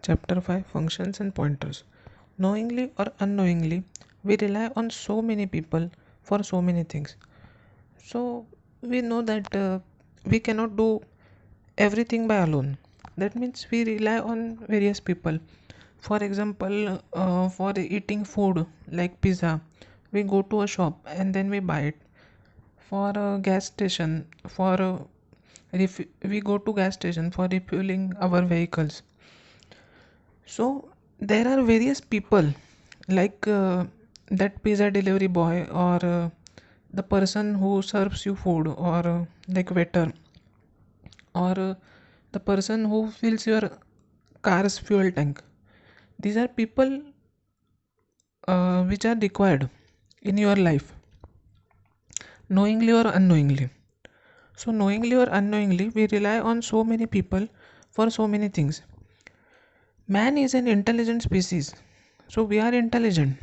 Chapter 5 Functions and Pointers. Knowingly or unknowingly, we rely on so many people for so many things. So, we know that we cannot do everything by alone. That means we rely on various people. For example, for eating food like pizza, we go to a shop and then we buy it. For a gas station, we go to gas station for refueling our vehicles. So there are various people like that pizza delivery boy or the person who serves you food or like waiter or the person who fills your car's fuel tank. These are people which are required in your life, knowingly or unknowingly. So knowingly or unknowingly, we rely on so many people for so many things. Man is an intelligent species, so we are intelligent,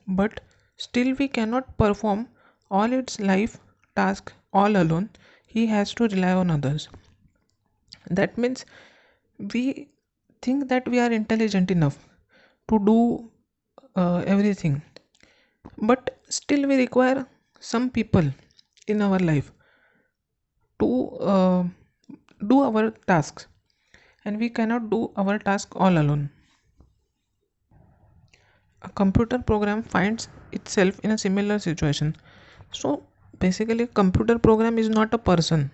but still we cannot perform all its life task all alone. He has to rely on others. That means we think that we are intelligent enough to do everything, but still we require some people in our life to do our tasks, and we cannot do our task all alone. A computer program finds itself in a similar situation. So basically, a computer program is not a person,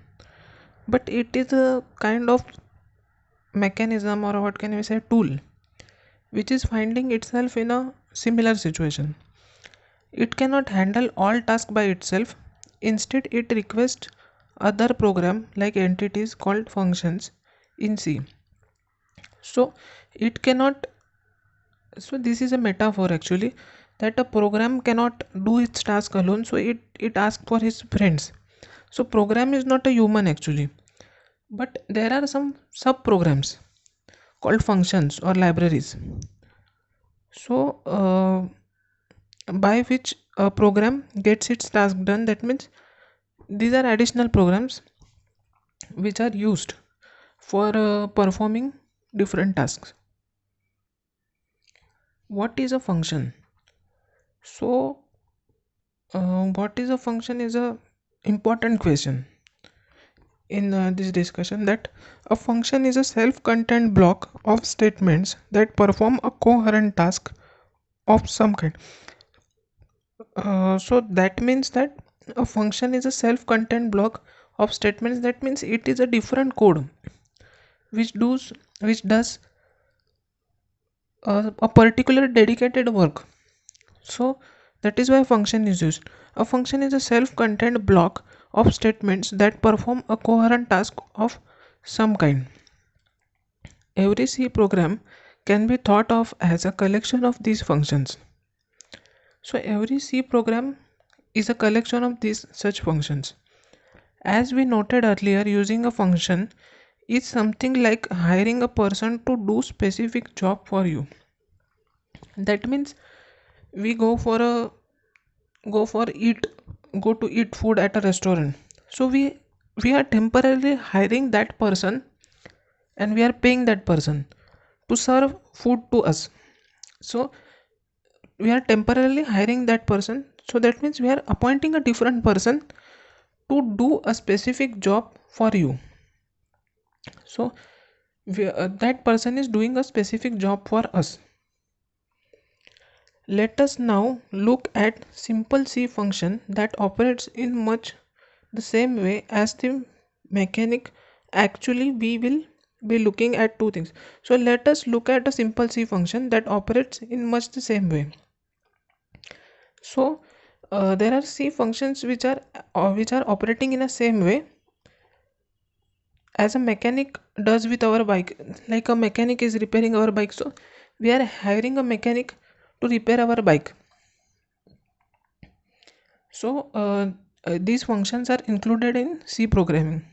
but it is a kind of mechanism, or what can we say, tool, which is finding itself in a similar situation. It cannot handle all tasks by itself. Instead, it requests other program like entities called functions in C. So it cannot. So this is a metaphor actually, that a program cannot do its task alone. So it asks for his friends. So program is not a human actually, but there are some sub programs called functions or libraries. So by which a program gets its task done. That means these are additional programs which are used for performing different tasks. What is a function? So what is a function is a important question in this discussion. That a function is a self-contained block of statements that perform a coherent task of some kind. So that means that a function is a self-contained block of statements. That means it is a different code which does a particular dedicated work. So that is why function is used. A function is a self-contained block of statements that perform a coherent task of some kind. Every C program can be thought of as a collection of these functions. So every C program is a collection of these such functions. As we noted earlier, using a function is something like hiring a person to do specific job for you. That means we go for eat go to eat food at a restaurant. So we are temporarily hiring that person, and we are paying that person to serve food to us. So we are temporarily hiring that person, so that means we are appointing a different person to do a specific job for you. So that person is doing a specific job for us. Let us now look at simple C function that operates in much the same way as the mechanic. Actually, we will be looking at two things. So let us look at a simple C function that operates in much the same way. So there are C functions which are operating in the same way as a mechanic does with our bike. Like a mechanic is repairing our bike, so we are hiring a mechanic to repair our bike. So these functions are included in C programming.